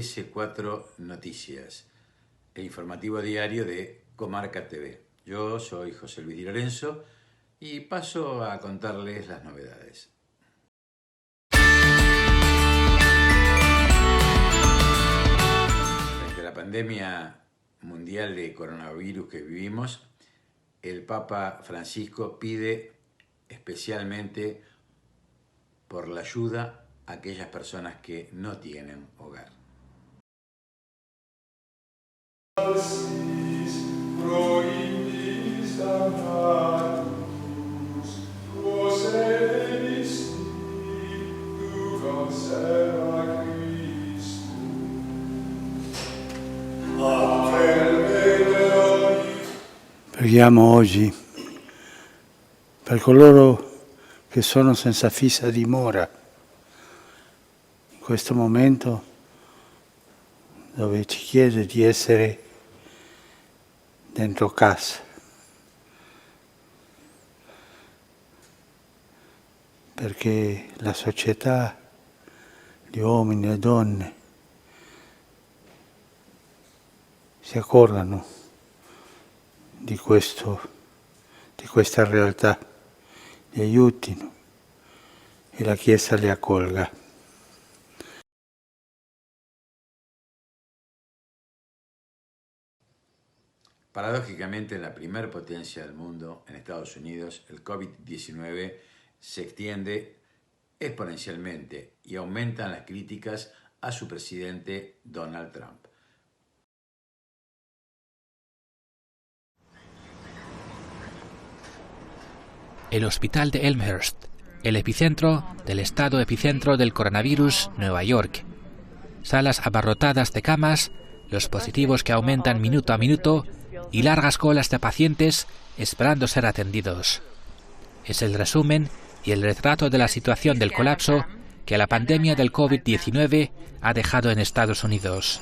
TC4 Noticias, el informativo diario de Comarca TV. Yo soy José Luis Di Lorenzo y paso a contarles las novedades. Frente a la pandemia mundial de coronavirus que vivimos, el Papa Francisco pide especialmente por la ayuda a aquellas personas que no tienen hogar. Preghiamo oggi per coloro che sono senza fissa dimora in questo momento dove ci chiede di essere dentro casa. Perché la società, gli uomini e le donne si accorgano di questa realtà, li aiutino e la Chiesa li accolga. Paradójicamente, en la primer potencia del mundo, en Estados Unidos, el COVID-19 se extiende exponencialmente y aumentan las críticas a su presidente Donald Trump. El hospital de Elmhurst, el epicentro del estado epicentro del coronavirus, Nueva York. Salas abarrotadas de camas, los positivos que aumentan minuto a minuto y largas colas de pacientes esperando ser atendidos. Es el resumen y el retrato de la situación del colapso que la pandemia del COVID-19 ha dejado en Estados Unidos.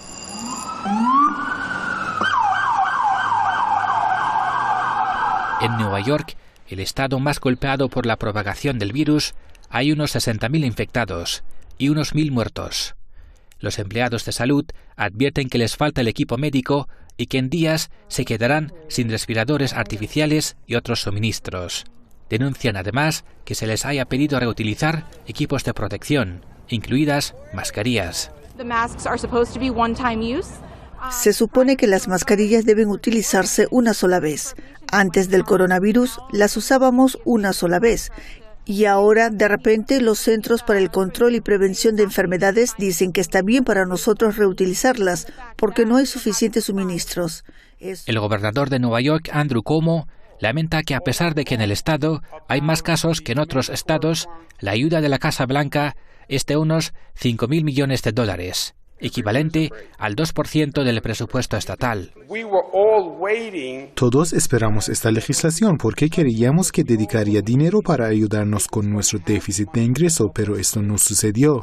En Nueva York, el estado más golpeado por la propagación del virus, hay unos 60.000 infectados y unos 1.000 muertos. Los empleados de salud advierten que les falta el equipo médico y que en días se quedarán sin respiradores artificiales y otros suministros. Denuncian además que se les haya pedido reutilizar equipos de protección, incluidas mascarillas. Se supone que las mascarillas deben utilizarse una sola vez. Antes del coronavirus las usábamos una sola vez. Y ahora, de repente, los Centros para el Control y Prevención de Enfermedades dicen que está bien para nosotros reutilizarlas porque no hay suficientes suministros. El gobernador de Nueva York, Andrew Cuomo, lamenta que a pesar de que en el estado hay más casos que en otros estados, la ayuda de la Casa Blanca es de unos $5.000 millones, equivalente al 2% del presupuesto estatal. Todos esperamos esta legislación porque creíamos que dedicaría dinero para ayudarnos con nuestro déficit de ingreso, pero esto no sucedió.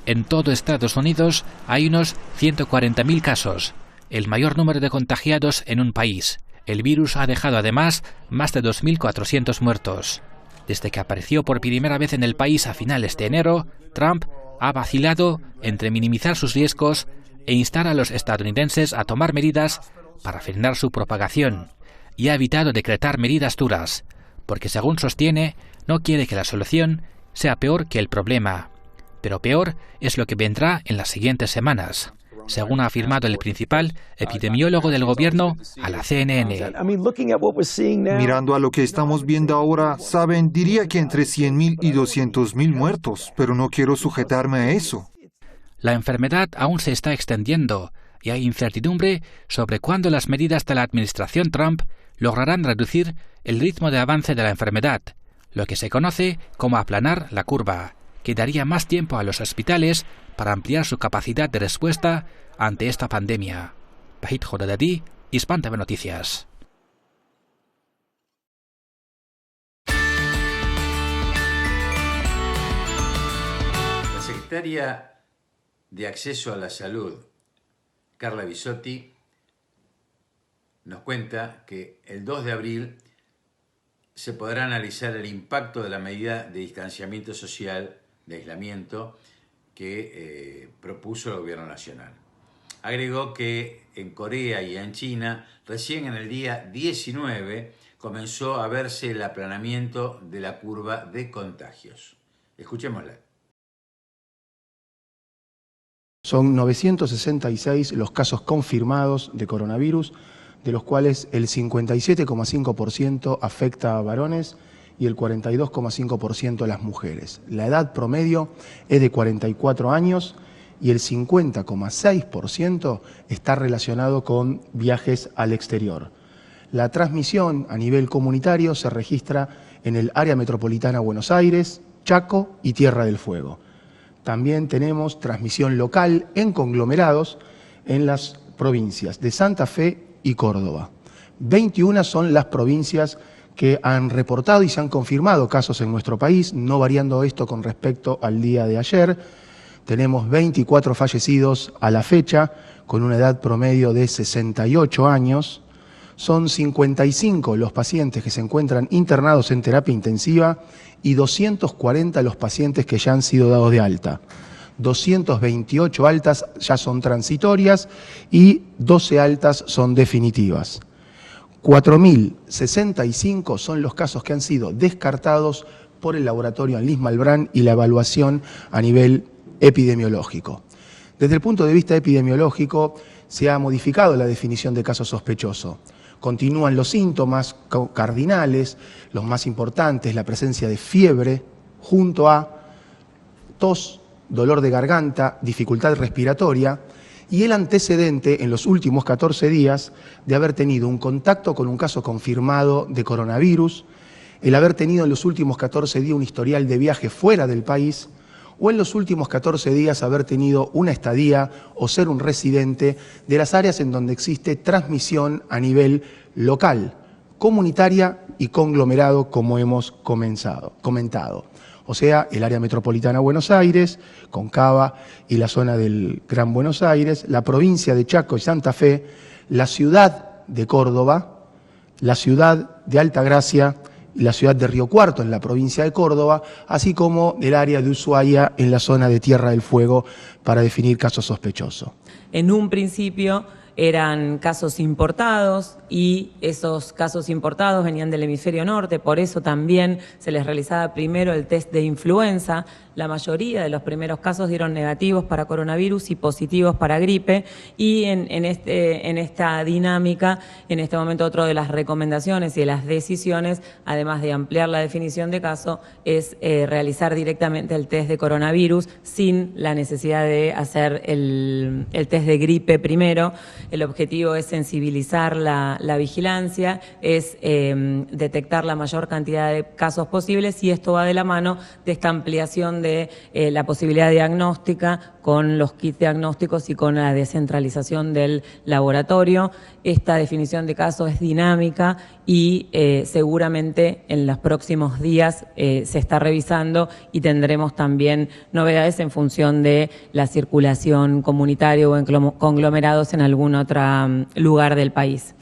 En todo Estados Unidos hay unos 140.000 casos, el mayor número de contagiados en un país. El virus ha dejado además más de 2.400 muertos. Desde que apareció por primera vez en el país a finales de enero, Trump ha vacilado entre minimizar sus riesgos e instar a los estadounidenses a tomar medidas para frenar su propagación, y ha evitado decretar medidas duras, porque según sostiene, no quiere que la solución sea peor que el problema. Pero peor es lo que vendrá en las siguientes semanas, según ha afirmado el principal epidemiólogo del gobierno a la CNN. Mirando a lo que estamos viendo ahora, saben, diría que entre 100.000 y 200.000 muertos, pero no quiero sujetarme a eso. La enfermedad aún se está extendiendo y hay incertidumbre sobre cuándo las medidas de la administración Trump lograrán reducir el ritmo de avance de la enfermedad, lo que se conoce como aplanar la curva, que daría más tiempo a los hospitales para ampliar su capacidad de respuesta ante esta pandemia. Bahit Jodadadi, Hispan TV Noticias. La secretaria de Acceso a la Salud, Carla Bisotti, nos cuenta que el 2 de abril se podrá analizar el impacto de la medida de distanciamiento social, de aislamiento, que propuso el gobierno nacional. Agregó que en Corea y en China, recién en el día 19, comenzó a verse el aplanamiento de la curva de contagios. Escuchémosla. Son 966 los casos confirmados de coronavirus, de los cuales el 57,5% afecta a varones y el 42,5% a las mujeres. La edad promedio es de 44 años y el 50,6% está relacionado con viajes al exterior. La transmisión a nivel comunitario se registra en el área metropolitana Buenos Aires, Chaco y Tierra del Fuego. También tenemos transmisión local en conglomerados en las provincias de Santa Fe y Córdoba. 21 son las provincias que han reportado y se han confirmado casos en nuestro país, no variando esto con respecto al día de ayer. Tenemos 24 fallecidos a la fecha, con una edad promedio de 68 años. Son 55 los pacientes que se encuentran internados en terapia intensiva y 240 los pacientes que ya han sido dados de alta. 228 altas ya son transitorias y 12 altas son definitivas. 4.065 son los casos que han sido descartados por el laboratorio Anlis Malbrán y la evaluación a nivel epidemiológico. Desde el punto de vista epidemiológico se ha modificado la definición de caso sospechoso. Continúan los síntomas cardinales, los más importantes, la presencia de fiebre, junto a tos, dolor de garganta, dificultad respiratoria y el antecedente en los últimos 14 días de haber tenido un contacto con un caso confirmado de coronavirus, el haber tenido en los últimos 14 días un historial de viaje fuera del país o en los últimos 14 días haber tenido una estadía o ser un residente de las áreas en donde existe transmisión a nivel local, comunitaria y conglomerado, como hemos comentado. O sea, el área metropolitana Buenos Aires, Concava y la zona del Gran Buenos Aires, la provincia de Chaco y Santa Fe, la ciudad de Córdoba, la ciudad de Altagracia y la ciudad de Río Cuarto en la provincia de Córdoba, así como el área de Ushuaia en la zona de Tierra del Fuego para definir casos sospechosos. En un principio eran casos importados y esos casos importados venían del hemisferio norte, por eso también se les realizaba primero el test de influenza. La mayoría de los primeros casos dieron negativos para coronavirus y positivos para gripe y en esta dinámica, en este momento otra de las recomendaciones y de las decisiones, además de ampliar la definición de caso, es realizar directamente el test de coronavirus sin la necesidad de hacer el test de gripe primero. El objetivo es sensibilizar la vigilancia, es detectar la mayor cantidad de casos posibles y esto va de la mano de esta ampliación de la posibilidad diagnóstica con los kits diagnósticos y con la descentralización del laboratorio. Esta definición de casos es dinámica y seguramente en los próximos días se está revisando y tendremos también novedades en función de la circulación comunitaria o en conglomerados en algún otro lugar del país.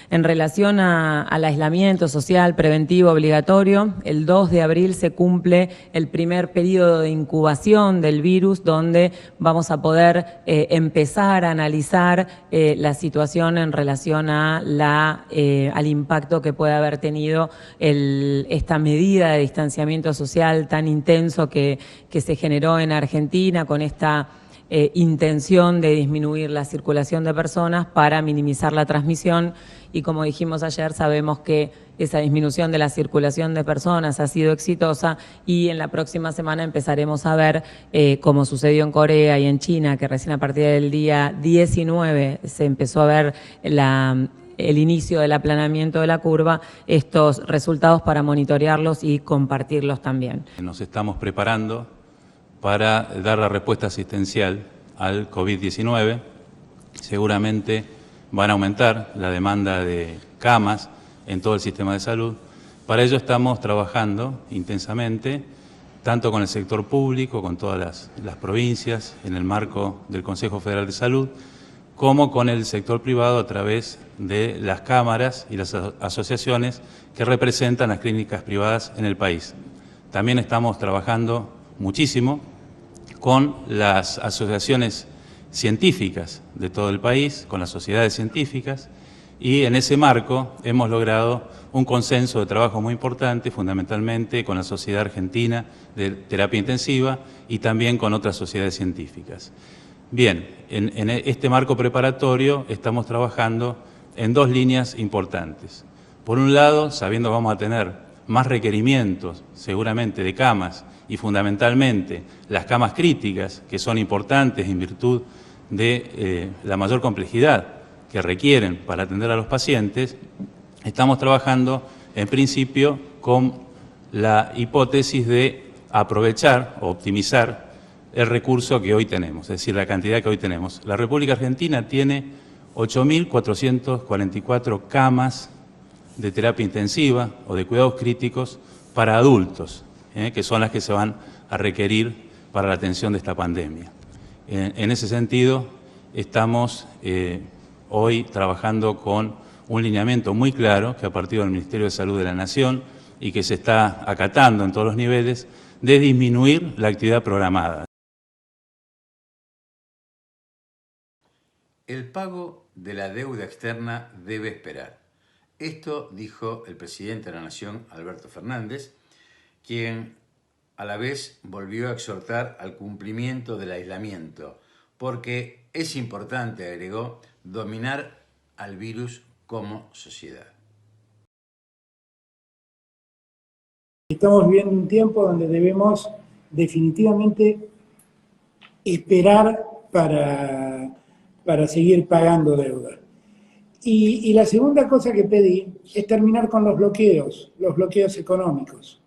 En relación al aislamiento social preventivo obligatorio, el 2 de abril se cumple el primer periodo de incubación del virus, donde vamos a poder empezar a analizar la situación en relación a al impacto que puede haber tenido esta medida de distanciamiento social tan intenso que se generó en Argentina con esta intención de disminuir la circulación de personas para minimizar la transmisión y como dijimos ayer sabemos que esa disminución de la circulación de personas ha sido exitosa y en la próxima semana empezaremos a ver, como sucedió en Corea y en China, que recién a partir del día 19 se empezó a ver el inicio del aplanamiento de la curva, estos resultados para monitorearlos y compartirlos también. Nos estamos preparando para dar la respuesta asistencial al COVID-19. Seguramente van a aumentar la demanda de camas en todo el sistema de salud. Para ello estamos trabajando intensamente, tanto con el sector público, con todas las provincias, en el marco del Consejo Federal de Salud, como con el sector privado a través de las cámaras y las asociaciones que representan las clínicas privadas en el país. También estamos trabajando muchísimo con las asociaciones científicas de todo el país, con las sociedades científicas, y en ese marco hemos logrado un consenso de trabajo muy importante, fundamentalmente con la Sociedad Argentina de Terapia Intensiva y también con otras sociedades científicas. Bien, en este marco preparatorio estamos trabajando en dos líneas importantes. Por un lado, sabiendo que vamos a tener más requerimientos, seguramente, de camas, y fundamentalmente las camas críticas, que son importantes en virtud de la mayor complejidad que requieren para atender a los pacientes, estamos trabajando en principio con la hipótesis de aprovechar o optimizar el recurso que hoy tenemos, es decir, la cantidad que hoy tenemos. La República Argentina tiene 8.444 camas de terapia intensiva o de cuidados críticos para adultos, que son las que se van a requerir para la atención de esta pandemia. En ese sentido, estamos hoy trabajando con un lineamiento muy claro que ha partido del Ministerio de Salud de la Nación y que se está acatando en todos los niveles, de disminuir la actividad programada. El pago de la deuda externa debe esperar. Esto dijo el presidente de la Nación, Alberto Fernández, quien a la vez volvió a exhortar al cumplimiento del aislamiento, porque es importante, agregó, dominar al virus como sociedad. Estamos viviendo un tiempo donde debemos definitivamente esperar para seguir pagando deuda. Y la segunda cosa que pedí es terminar con los bloqueos económicos.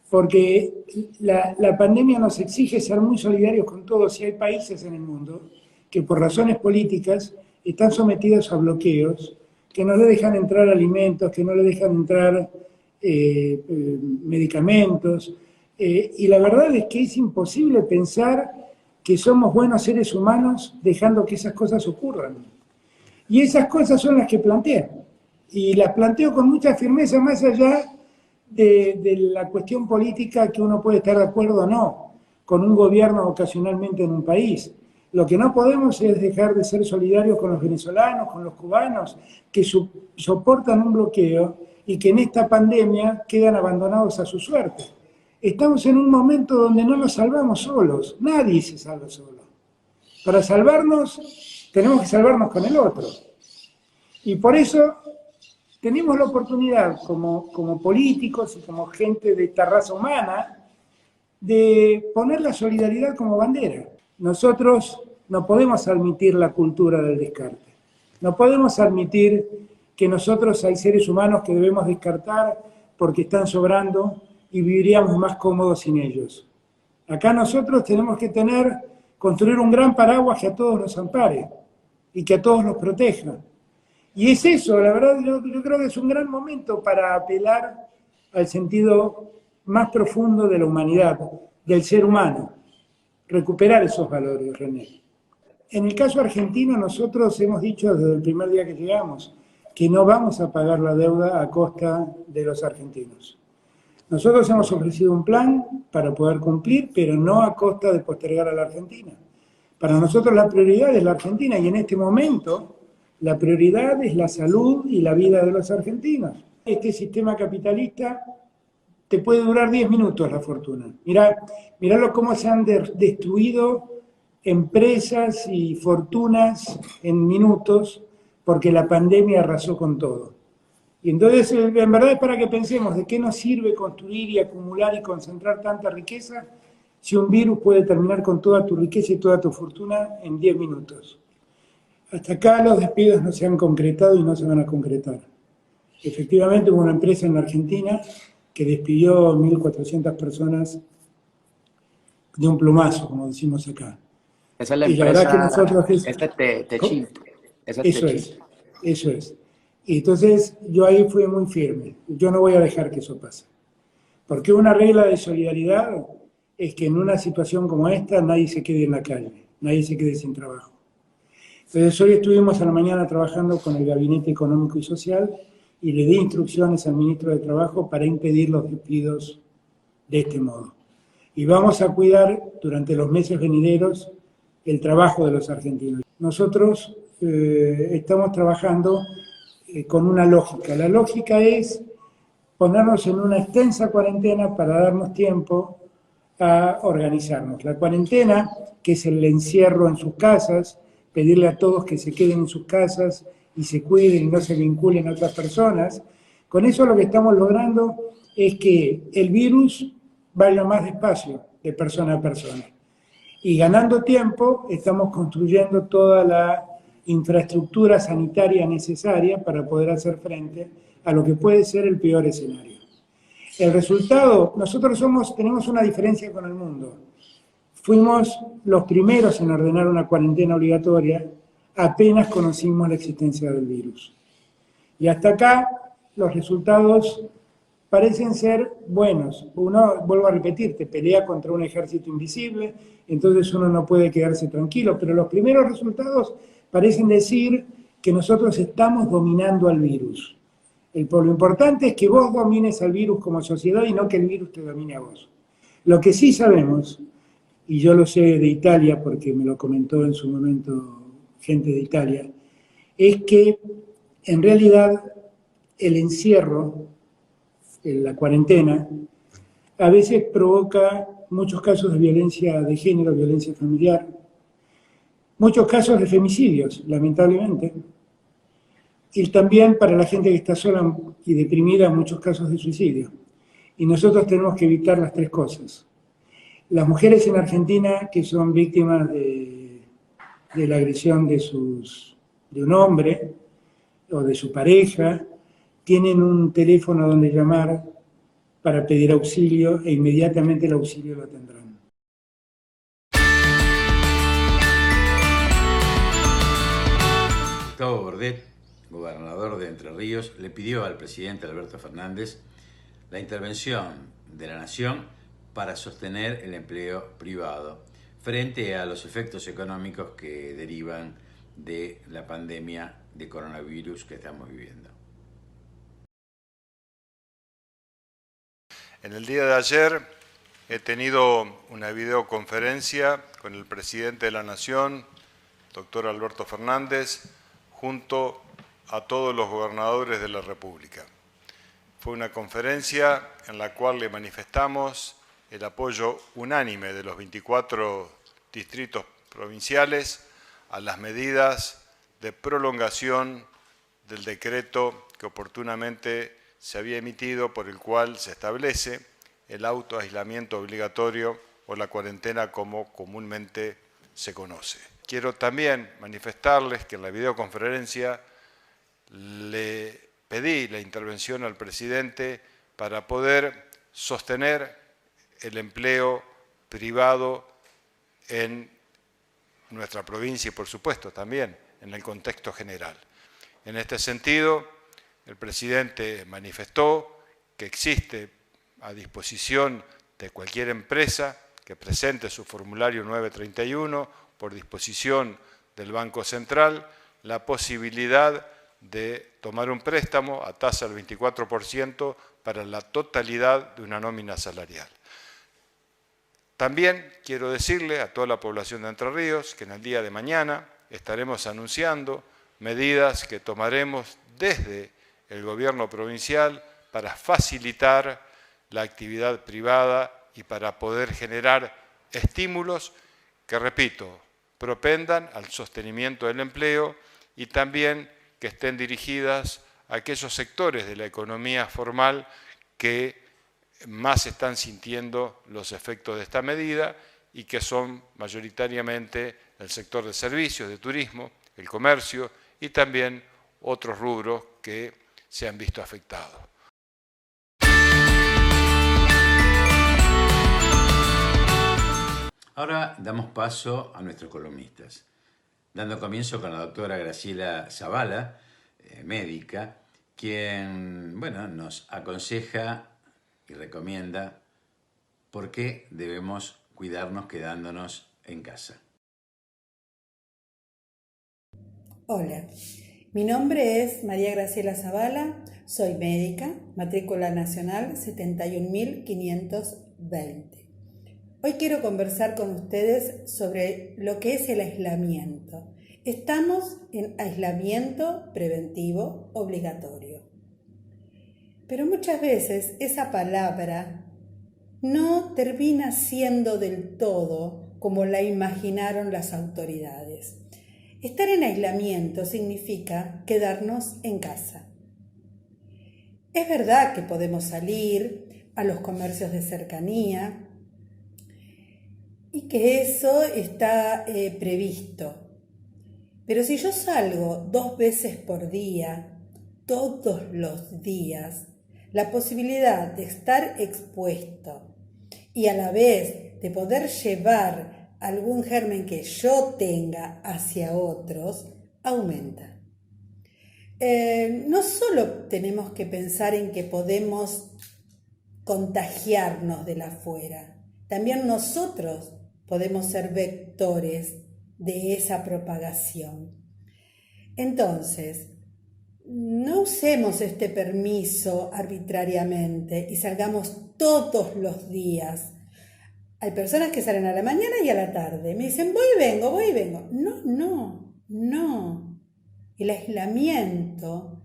Porque la pandemia nos exige ser muy solidarios con todos, y hay países en el mundo que por razones políticas están sometidos a bloqueos, que no le dejan entrar alimentos, que no le dejan entrar medicamentos, y la verdad es que es imposible pensar que somos buenos seres humanos dejando que esas cosas ocurran. Y esas cosas son las que planteo, y las planteo con mucha firmeza, más allá de la cuestión política, que uno puede estar de acuerdo o no con un gobierno ocasionalmente en un país. Lo que no podemos es dejar de ser solidarios con los venezolanos, con los cubanos, que soportan un bloqueo y que en esta pandemia quedan abandonados a su suerte. Estamos en un momento donde no nos salvamos solos, nadie se salva solo. Para salvarnos, tenemos que salvarnos con el otro. Y por eso tenemos la oportunidad, como políticos y como gente de esta raza humana, de poner la solidaridad como bandera. Nosotros no podemos admitir la cultura del descarte. No podemos admitir que nosotros hay seres humanos que debemos descartar porque están sobrando y viviríamos más cómodos sin ellos. Acá nosotros tenemos que construir un gran paraguas que a todos nos ampare y que a todos nos proteja. Y es eso, la verdad, yo creo que es un gran momento para apelar al sentido más profundo de la humanidad, del ser humano. Recuperar esos valores, René. En el caso argentino, nosotros hemos dicho desde el primer día que llegamos que no vamos a pagar la deuda a costa de los argentinos. Nosotros hemos ofrecido un plan para poder cumplir, pero no a costa de postergar a la Argentina. Para nosotros la prioridad es la Argentina, y en este momento la prioridad es la salud y la vida de los argentinos. Este sistema capitalista te puede durar 10 minutos la fortuna. Mirá cómo se han destruido empresas y fortunas en minutos porque la pandemia arrasó con todo. Y entonces, en verdad, es para que pensemos de qué nos sirve construir y acumular y concentrar tanta riqueza si un virus puede terminar con toda tu riqueza y toda tu fortuna en 10 minutos. Hasta acá los despidos no se han concretado y no se van a concretar. Efectivamente, hubo una empresa en la Argentina que despidió 1.400 personas de un plumazo, como decimos acá. Esa es la y empresa, la verdad que nosotros... Eso es. Y entonces yo ahí fui muy firme. Yo no voy a dejar que eso pase. Porque una regla de solidaridad es que en una situación como esta nadie se quede en la calle, nadie se quede sin trabajo. Entonces hoy estuvimos a la mañana trabajando con el Gabinete Económico y Social y le di instrucciones al ministro de Trabajo para impedir los despidos de este modo. y vamos a cuidar durante los meses venideros el trabajo de los argentinos. Nosotros estamos trabajando con una lógica. La lógica es ponernos en una extensa cuarentena para darnos tiempo a organizarnos. La cuarentena, que es el encierro en sus casas, pedirle a todos que se queden en sus casas y se cuiden y no se vinculen a otras personas, con eso lo que estamos logrando es que el virus vaya más despacio de persona a persona. Y ganando tiempo, estamos construyendo toda la infraestructura sanitaria necesaria para poder hacer frente a lo que puede ser el peor escenario. El resultado, nosotros tenemos una diferencia con el mundo. Fuimos los primeros en ordenar una cuarentena obligatoria apenas conocimos la existencia del virus. Y hasta acá los resultados parecen ser buenos. Uno, vuelvo a repetirte, pelea contra un ejército invisible, entonces uno no puede quedarse tranquilo, pero los primeros resultados parecen decir que nosotros estamos dominando al virus. Lo importante es que vos domines al virus como sociedad y no que el virus te domine a vos. Lo que sí sabemos, y yo lo sé de Italia porque me lo comentó en su momento gente de Italia, es que en realidad el encierro, la cuarentena, a veces provoca muchos casos de violencia de género, violencia familiar, muchos casos de femicidios, lamentablemente, y también para la gente que está sola y deprimida, muchos casos de suicidio. Y nosotros tenemos que evitar las tres cosas. Las mujeres en Argentina que son víctimas de la agresión de un hombre o de su pareja, tienen un teléfono donde llamar para pedir auxilio e inmediatamente el auxilio lo tendrán. Gustavo Bordet, gobernador de Entre Ríos, le pidió al presidente Alberto Fernández la intervención de la Nación para sostener el empleo privado frente a los efectos económicos que derivan de la pandemia de coronavirus que estamos viviendo. En el día de ayer he tenido una videoconferencia con el presidente de la Nación, doctor Alberto Fernández, junto a todos los gobernadores de la República. Fue una conferencia en la cual le manifestamos el apoyo unánime de los 24 distritos provinciales a las medidas de prolongación del decreto que oportunamente se había emitido por el cual se establece el autoaislamiento obligatorio o la cuarentena como comúnmente se conoce. Quiero también manifestarles que en la videoconferencia le pedí la intervención al presidente para poder sostener el empleo privado en nuestra provincia y, por supuesto, también en el contexto general. En este sentido, el presidente manifestó que existe a disposición de cualquier empresa que presente su formulario 931 por disposición del Banco Central la posibilidad de tomar un préstamo a tasa del 24% para la totalidad de una nómina salarial. También quiero decirle a toda la población de Entre Ríos que en el día de mañana estaremos anunciando medidas que tomaremos desde el gobierno provincial para facilitar la actividad privada y para poder generar estímulos que, repito, propendan al sostenimiento del empleo y también que estén dirigidas a aquellos sectores de la economía formal que más están sintiendo los efectos de esta medida y que son mayoritariamente el sector de servicios, de turismo, el comercio y también otros rubros que se han visto afectados. Ahora damos paso a nuestros columnistas, dando comienzo con la doctora Graciela Zavala, médica, quien nos aconseja y recomienda por qué debemos cuidarnos quedándonos en casa. Hola, mi nombre es María Graciela Zavala, soy médica, matrícula nacional 71.520. Hoy quiero conversar con ustedes sobre lo que es el aislamiento. Estamos en aislamiento preventivo obligatorio. Pero muchas veces esa palabra no termina siendo del todo como la imaginaron las autoridades. Estar en aislamiento significa quedarnos en casa. Es verdad que podemos salir a los comercios de cercanía y que eso está previsto. Pero si yo salgo 2 veces por día, todos los días, la posibilidad de estar expuesto y a la vez de poder llevar algún germen que yo tenga hacia otros aumenta. No solo tenemos que pensar en que podemos contagiarnos de la afuera, también nosotros podemos ser vectores de esa propagación. Entonces, no usemos este permiso arbitrariamente y salgamos todos los días. Hay personas que salen a la mañana y a la tarde. Me dicen, voy y vengo. No. El aislamiento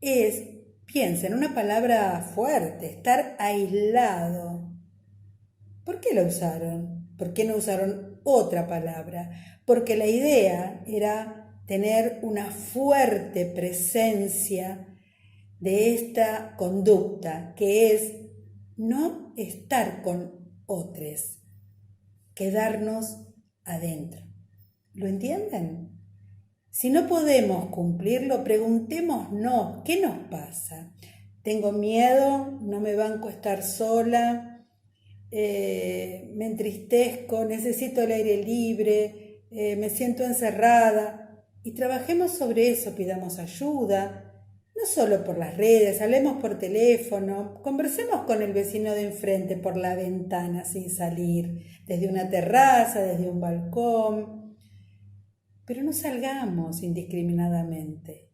es, piensen, una palabra fuerte, estar aislado. ¿Por qué lo usaron? ¿Por qué no usaron otra palabra? Porque la idea era tener una fuerte presencia de esta conducta, que es no estar con otros, quedarnos adentro. ¿Lo entienden? Si no podemos cumplirlo, preguntémonos, ¿qué nos pasa? ¿Tengo miedo? ¿No me banco estar sola? Me entristezco, necesito el aire libre, me siento encerrada. Y trabajemos sobre eso, pidamos ayuda, no solo por las redes, hablemos por teléfono, conversemos con el vecino de enfrente por la ventana sin salir, desde una terraza, desde un balcón, pero no salgamos indiscriminadamente,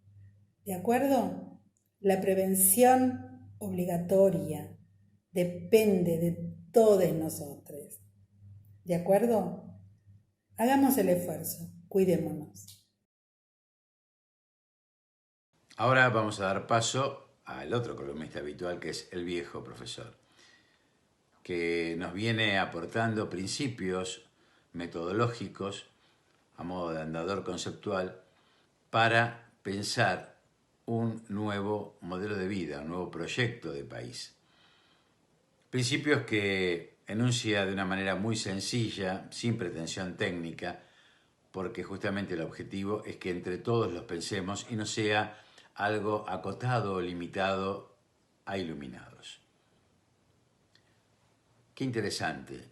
¿de acuerdo? La prevención obligatoria depende de todos nosotros, ¿de acuerdo? Hagamos el esfuerzo, cuidémonos. Ahora vamos a dar paso al otro columnista habitual, que es el viejo profesor, que nos viene aportando principios metodológicos a modo de andador conceptual para pensar un nuevo modelo de vida, un nuevo proyecto de país. Principios que enuncia de una manera muy sencilla, sin pretensión técnica, porque justamente el objetivo es que entre todos los pensemos y no sea algo acotado o limitado a iluminados. Qué interesante.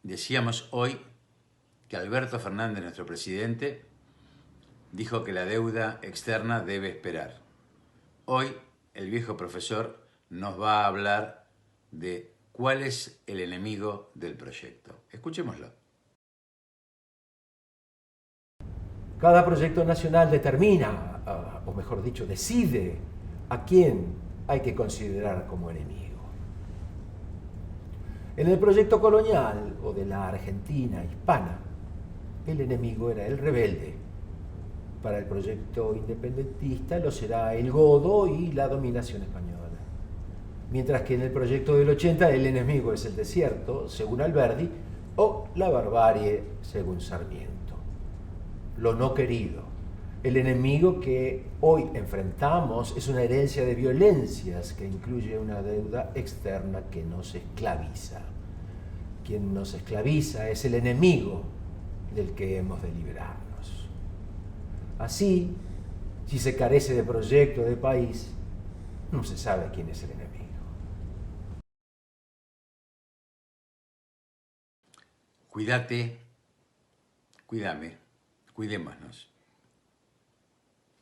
Decíamos hoy que Alberto Fernández, nuestro presidente, dijo que la deuda externa debe esperar. Hoy el viejo profesor nos va a hablar de cuál es el enemigo del proyecto. Escuchémoslo. Cada proyecto nacional determina, o mejor dicho, decide a quién hay que considerar como enemigo. En el proyecto colonial o de la Argentina hispana, el enemigo era el rebelde. Para el proyecto independentista lo será el godo y la dominación española. Mientras que en el proyecto del 80 el enemigo es el desierto, según Alberdi, o la barbarie, según Sarmiento. Lo no querido. El enemigo que hoy enfrentamos es una herencia de violencias que incluye una deuda externa que nos esclaviza. Quien nos esclaviza es el enemigo del que hemos de librarnos. Así, si se carece de proyecto de país, no se sabe quién es el enemigo. Cuídate, cuídame, cuidémonos.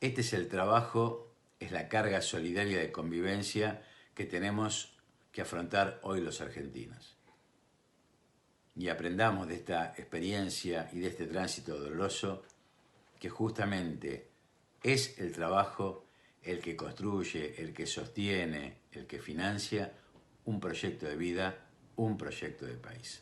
Este es el trabajo, es la carga solidaria de convivencia que tenemos que afrontar hoy los argentinos. Y aprendamos de esta experiencia y de este tránsito doloroso que justamente es el trabajo el que construye, el que sostiene, el que financia un proyecto de vida, un proyecto de país.